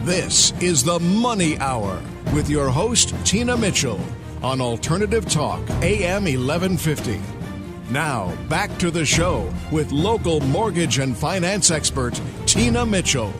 This is the Money Hour with your host, Tina Mitchell, on Alternative Talk, AM 1150. Now, back to the show with local mortgage and finance expert, Tina Mitchell.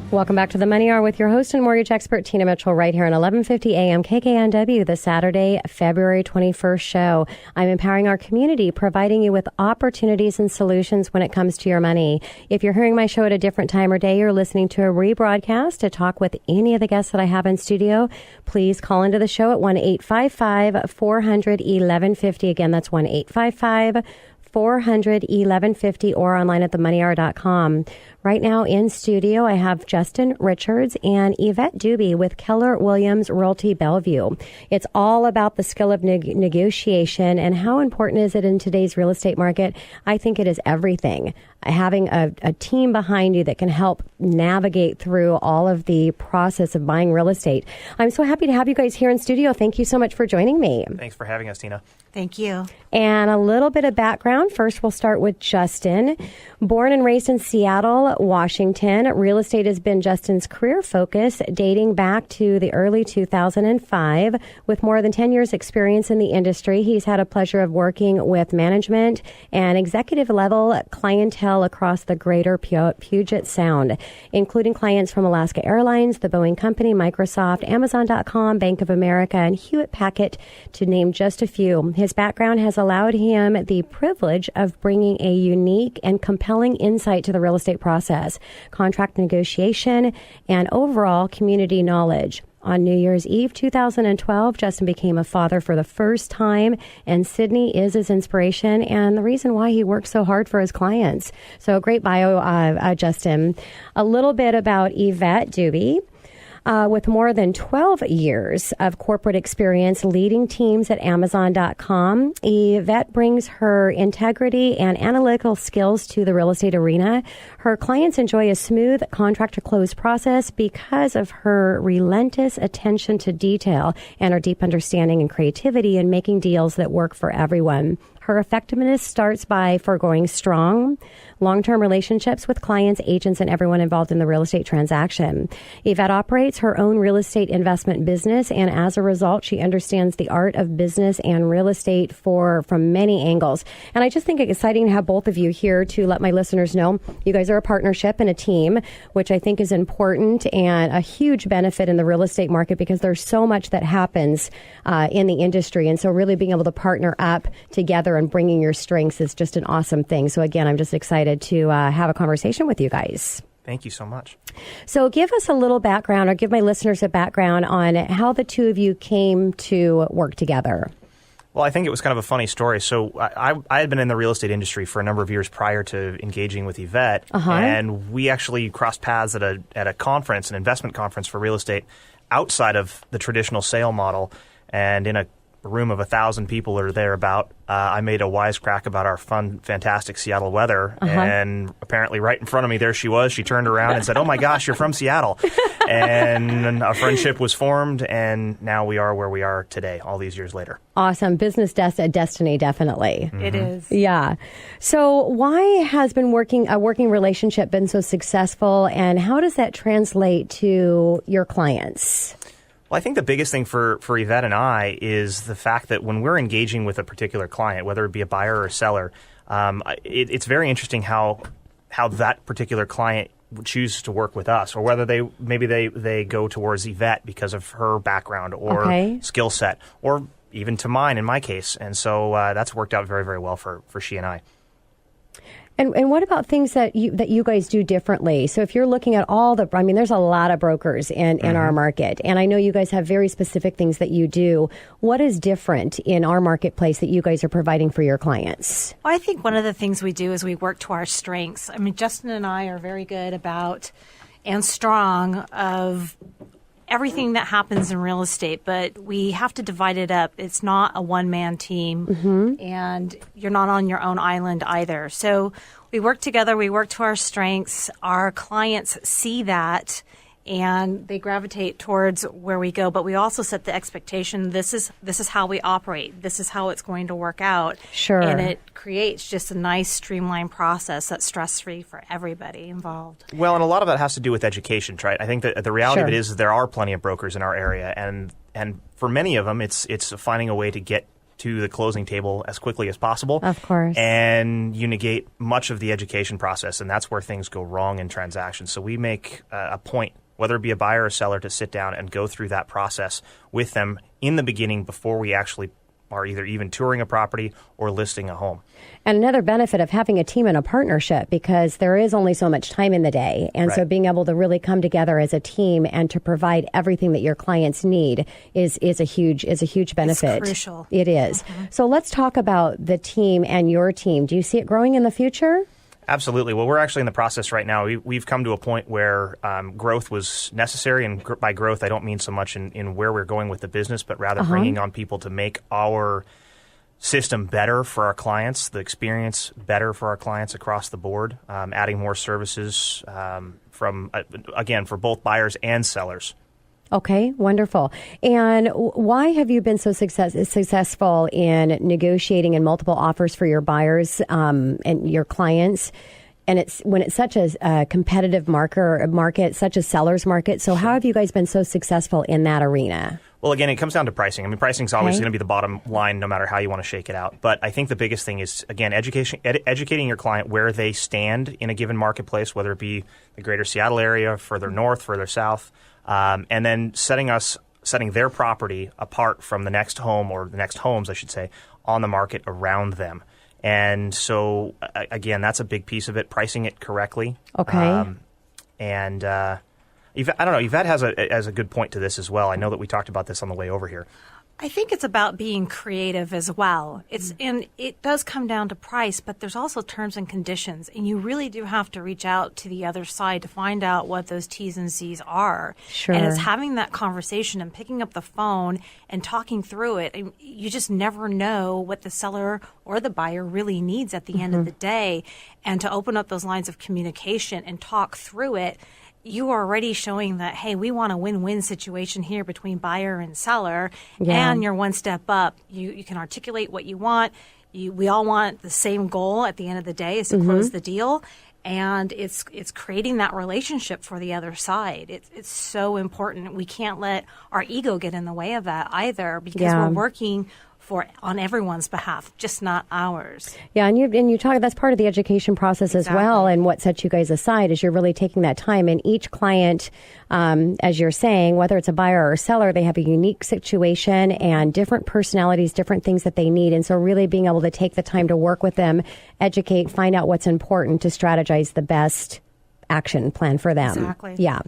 Welcome back to the Money Hour with your host and mortgage expert, Tina Mitchell, right here on 1150 AM KKNW, the Saturday, February 21st show. I'm empowering our community, providing you with opportunities and solutions when it comes to your money. If you're hearing my show at a different time or day, you're listening to a rebroadcast to talk with any of the guests that I have in studio, please call into the show at 1-855-400-1150. Again, that's 1-855-400-1150 or online at themoneyhour.com. Right now in studio, I have Justin, Richards, and Yvette Dubee with Keller Williams Realty Bellevue. It's all about the skill of negotiation, and how important is it in today's real estate market? I think it is everything. Having a team behind you that can help navigate through all of the process of buying real estate. I'm so happy to have you guys here in studio. Thank you so much for joining me. Thanks for having us, Tina. Thank you. And a little bit of background. First, we'll start with Justin. Born and raised in Seattle, Washington, real estate has been Justin's career focus dating back to the early 2005. With more than 10 years experience in the industry, he's had a pleasure of working with management and executive level clientele across the greater Puget Sound, including clients from Alaska Airlines, the Boeing Company, Microsoft, Amazon.com, Bank of America, and Hewitt Packard, to name just a few. His background has allowed him the privilege of bringing a unique and compelling insight to the real estate process, contract negotiation, and overall community knowledge. On New Year's Eve 2012, Justin became a father for the first time, and Sydney is his inspiration and the reason why he works so hard for his clients. So great bio, Justin. A little bit about Yvette Dubee. With more than 12 years of corporate experience leading teams at Amazon.com, Yvette brings her integrity and analytical skills to the real estate arena. Her clients enjoy a smooth contract-to-close process because of her relentless attention to detail and her deep understanding and creativity in making deals that work for everyone. Her effectiveness starts by foregoing strong, long-term relationships with clients, agents, and everyone involved in the real estate transaction. Yvette operates her own real estate investment business, and as a result, she understands the art of business and real estate from many angles. And I just think it's exciting to have both of you here to let my listeners know you guys are a partnership and a team, which I think is important and a huge benefit in the real estate market because there's so much that happens in the industry. And so really being able to partner up together and bringing your strengths is just an awesome thing. So again, I'm just excited to have a conversation with you guys. Thank you so much. So give us a little background, or give my listeners a background on how the two of you came to work together. Well, I think it was kind of a funny story. So I had been in the real estate industry for a number of years prior to engaging with Yvette, and we actually crossed paths at a conference, an investment conference for real estate outside of the traditional sale model, and in a room of 1,000 people or thereabout, I made a wisecrack about our fun, fantastic Seattle weather, and apparently right in front of me, there she was. She turned around and said, "Oh my gosh, you're from Seattle." And a friendship was formed, and now we are where we are today, all these years later. Awesome. Business destiny, definitely. It is. Yeah. So why has a working relationship been so successful, and how does that translate to your clients? Well, I think the biggest thing for Yvette and I is the fact that when we're engaging with a particular client, whether it be a buyer or a seller, it's very interesting how that particular client chooses to work with us, or whether they go towards Yvette because of her background or skill set, or even to mine in my case. And so that's worked out very, very well for she and I. And what about things that you guys do differently? So if you're looking at there's a lot of brokers in our market, and I know you guys have very specific things that you do. What is different in our marketplace that you guys are providing for your clients? Well, I think one of the things we do is we work to our strengths. I mean, Justin and I are very good about and strong of everything that happens in real estate, but we have to divide it up. It's not a one-man team, and you're not on your own island either. So we work together. We work to our strengths. Our clients see that, and they gravitate towards where we go. But we also set the expectation, this is how we operate. This is how it's going to work out. Sure. And it creates just a nice streamlined process that's stress-free for everybody involved. Well, and a lot of that has to do with education, right? I think that the reality of it is there are plenty of brokers in our area, and for many of them, it's finding a way to get to the closing table as quickly as possible. Of course. And you negate much of the education process, and that's where things go wrong in transactions. So we make a point, whether it be a buyer or seller, to sit down and go through that process with them in the beginning before we actually are either even touring a property or listing a home. And another benefit of having a team and a partnership, because there is only so much time in the day. And so being able to really come together as a team and to provide everything that your clients need is a huge benefit. It's crucial. It is. Mm-hmm. So let's talk about the team and your team. Do you see it growing in the future? Absolutely. Well, we're actually in the process right now. We've come to a point where growth was necessary, and by growth, I don't mean so much in where we're going with the business, but rather bringing on people to make our system better for our clients, the experience better for our clients across the board, adding more services for both buyers and sellers. Okay, wonderful. And why have you been so successful in negotiating in multiple offers for your buyers and your clients? And it's such a competitive market, such a seller's market. So how have you guys been so successful in that arena? Well, again, it comes down to pricing. I mean, pricing is always going to be the bottom line, no matter how you want to shake it out. But I think the biggest thing is, again, educating your client where they stand in a given marketplace, whether it be the greater Seattle area, further north, further south, and then setting their property apart from the next home, or the next homes, I should say, on the market around them. And so, again, that's a big piece of it, pricing it correctly. Okay. Yvette, I don't know, Yvette has a good point to this as well. I know that we talked about this on the way over here. I think it's about being creative as well. And it does come down to price, but there's also terms and conditions, and you really do have to reach out to the other side to find out what those T's and C's are. Sure. And it's having that conversation and picking up the phone and talking through it. And you just never know what the seller or the buyer really needs at the end of the day. And to open up those lines of communication and talk through it, you are already showing that, hey, we want a win-win situation here between buyer and seller, and you're one step up. You can articulate what you want. We all want the same goal at the end of the day, is to close the deal, and it's creating that relationship for the other side. It's so important. We can't let our ego get in the way of that either, because we're working on everyone's behalf, just not ours. Yeah, and you talk, that's part of the education process as well, and what sets you guys aside is you're really taking that time, and each client, as you're saying, whether it's a buyer or seller, they have a unique situation and different personalities, different things that they need, and so really being able to take the time to work with them, educate, find out what's important to strategize the best action plan for them. Exactly. Yeah.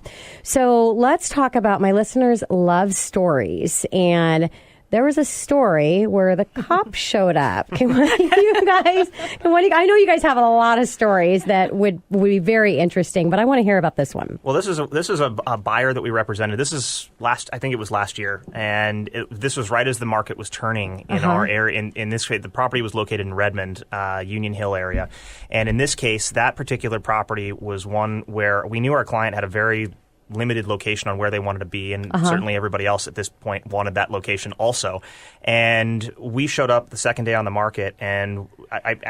So let's talk about, my listeners love stories, and there was a story where the cops showed up. I know you guys have a lot of stories that would be very interesting, but I want to hear about this one. Well, this is a buyer that we represented. This is I think it was last year, and this was right as the market was turning in our area. In this case, the property was located in Redmond, Union Hill area, and in this case, that particular property was one where we knew our client had a very limited location on where they wanted to be, and certainly everybody else at this point wanted that location also. And we showed up the second day on the market, and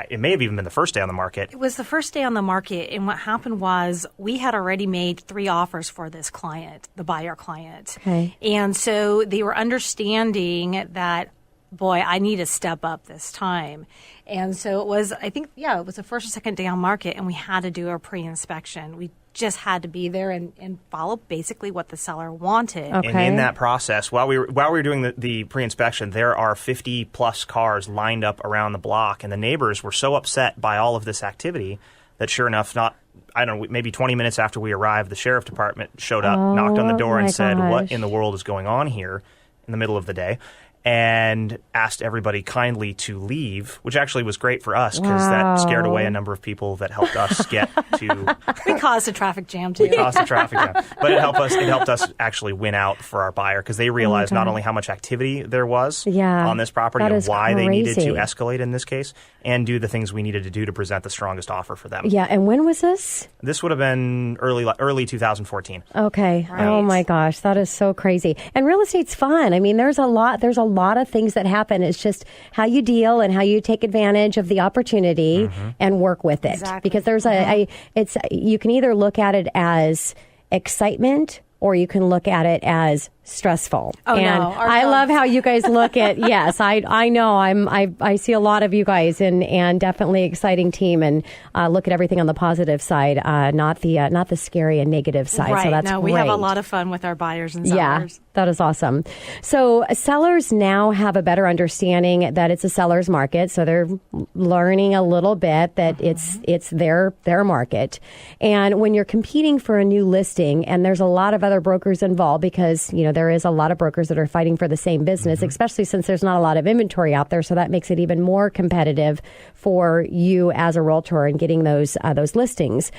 it may have even been the first day on the market. It was the first day on the market, and what happened was we had already made 3 offers for this client, the buyer client. Okay. And so they were understanding that, boy, I need to step up this time. And so it was, I think, it was the first or second day on market, and we had to do a pre-inspection. We just had to be there and follow basically what the seller wanted. Okay. And in that process, while we were doing the pre-inspection, there are 50 plus cars lined up around the block, and the neighbors were so upset by all of this activity that sure enough, maybe 20 minutes after we arrived, the sheriff department showed up, knocked on the door, and said, "What in the world is going on here?" in the middle of the day. and asked everybody kindly to leave, which actually was great for us because that scared away a number of people that helped us get to. We caused a traffic jam too. We caused a traffic jam, but it helped us actually win out for our buyer because they realized not only how much activity there was on this property and why they needed to escalate in this case, and do the things we needed to do to present the strongest offer for them. Yeah, and when was this? This would have been early 2014. Okay. Right. Oh my gosh, that is so crazy. And real estate's fun. I mean, there's a lot of things that happen. It's just how you deal and how you take advantage of the opportunity and work with it. Exactly. Because there's you can either look at it as excitement or you can look at it as stressful. Oh, and no. I love how you guys look at, yes, I know I see a lot of you guys and definitely exciting team and look at everything on the positive side, not the scary and negative side. Right. So that's no, great. we have a lot of fun with our buyers and sellers. Yeah, that is awesome. So sellers now have a better understanding that it's a seller's market. So they're learning a little bit that it's their market. And when you're competing for a new listing, and there's a lot of other brokers involved because, there is a lot of brokers that are fighting for the same business, especially since there's not a lot of inventory out there. So that makes it even more competitive for you as a realtor and getting those listings.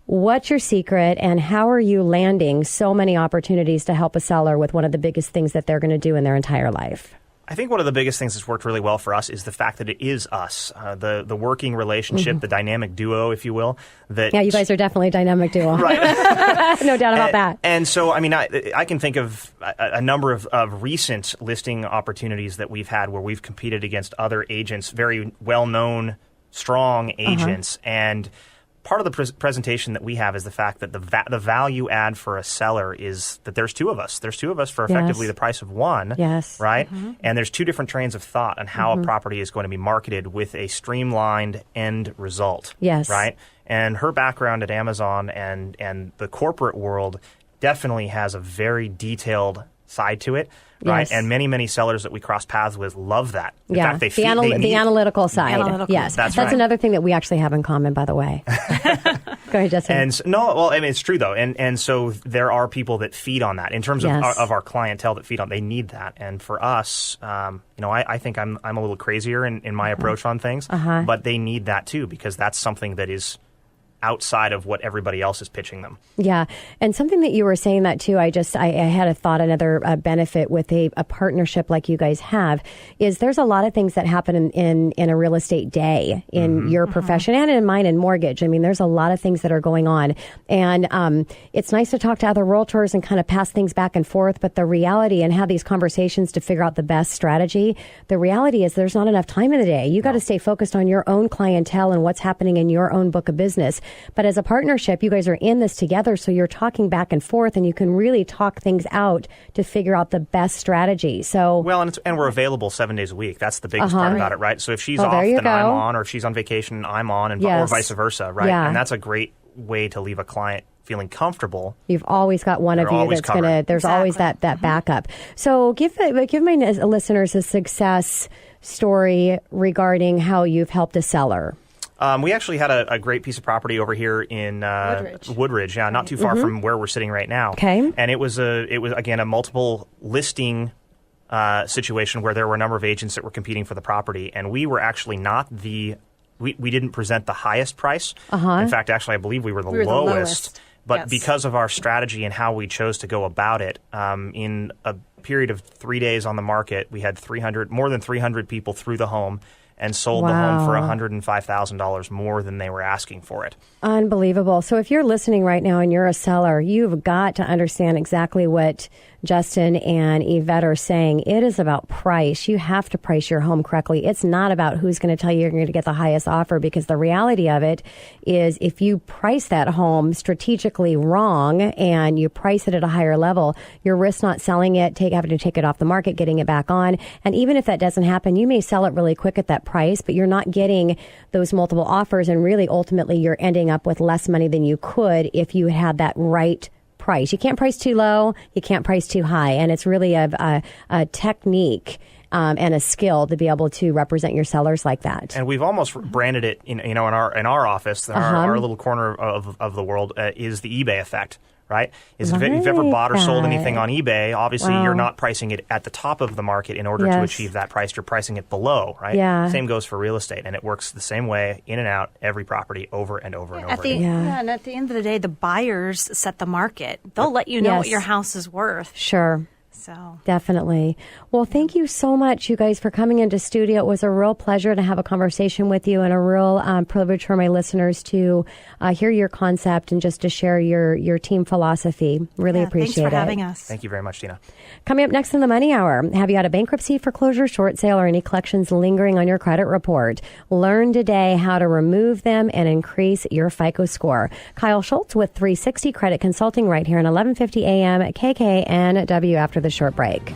What's your secret, and how are you landing so many opportunities to help a seller with one of the biggest things that they're going to do in their entire life? I think one of the biggest things that's worked really well for us is the fact that it is us, the working relationship, the dynamic duo, if you will. Yeah, you guys are definitely a dynamic duo. Right. No doubt about that. And so, I mean, I can think of a number of recent listing opportunities that we've had where we've competed against other agents, very well-known, strong agents, and part of the presentation that we have is the fact that the value add for a seller is that there's two of us. There's two of us for effectively the price of one. Yes. Right? And there's two different trains of thought on how a property is going to be marketed with a streamlined end result. Yes. Right? And her background at Amazon and the corporate world definitely has a very detailed side to it. Right. Yes. And many sellers that we cross paths with love that. In Yeah. fact, the analytical side. Analytical. Yes. That's right. right. Another thing that we actually have in common, by the way. Go ahead, Justin. And I mean, it's true though. And so there are people that feed on that in terms of our clientele that feed on, they need that. And for us, I think I'm a little crazier in my approach on things, but they need that too, because that's something that is outside of what everybody else is pitching them. Yeah. And something that you were saying that too, I had a thought, another benefit with a partnership like you guys have is there's a lot of things that happen in a real estate day in your profession and in mine in mortgage. I mean, there's a lot of things that are going on. And it's nice to talk to other realtors and kind of pass things back and forth. But the reality and have these conversations to figure out the best strategy, the reality is there's not enough time in the day. You got to stay focused on your own clientele and what's happening in your own book of business. But as a partnership, you guys are in this together, so you're talking back and forth, and you can really talk things out to figure out the best strategy. So well, and we're available 7 days a week. That's the biggest part about it, right? So if she's off, then I'm on, or if she's on vacation, I'm on, and or vice versa, right? Yeah. And that's a great way to leave a client feeling comfortable. You've always got one of you that's going to. There's always that backup. So give my listeners a success story regarding how you've helped a seller. We actually had a great piece of property over here in Woodridge, not too far from where we're sitting right now. Okay. And it was again a multiple listing situation where there were a number of agents that were competing for the property, and we were actually not we didn't present the highest price. In fact, actually, I believe we were the lowest. But because of our strategy and how we chose to go about it, in a period of 3 days on the market, we had more than 300 people through the home and sold the home for $105,000 more than they were asking for it. Unbelievable. So if you're listening right now and you're a seller, you've got to understand exactly what Justin and Yvette are saying. It is about price. You have to price your home correctly. It's not about who's going to tell you you're going to get the highest offer, because the reality of it is if you price that home strategically wrong and you price it at a higher level, your risk not selling it, having to take it off the market, getting it back on. And even if that doesn't happen, you may sell it really quick at that price, but you're not getting those multiple offers. And really, ultimately, you're ending up with less money than you could if you had that right price. You can't price too low. You can't price too high. And it's really a technique and a skill to be able to represent your sellers like that. And we've almost branded it, in our office, our little corner of the world is the eBay effect. right? Is if you've ever bought or sold anything on eBay, obviously you're not pricing it at the top of the market in order to achieve that price. You're pricing it below, right? Yeah. Same goes for real estate, and it works the same way in and out, every property over and over and over and at the end of the day, the buyers set the market. They'll let you know what your house is worth. Sure. So definitely. Well, thank you so much, you guys, for coming into studio. It was a real pleasure to have a conversation with you, and a real privilege for my listeners to hear your concept and just to share your team philosophy. Really appreciate it. Thanks for having us. Thank you very much, Tina. Coming up next in the Money Hour, have you had a bankruptcy, foreclosure, short sale, or any collections lingering on your credit report? Learn today how to remove them and increase your FICO score. Kyle Schultz with 360 Credit Consulting right here on 1150 AM at KKNW after the short break.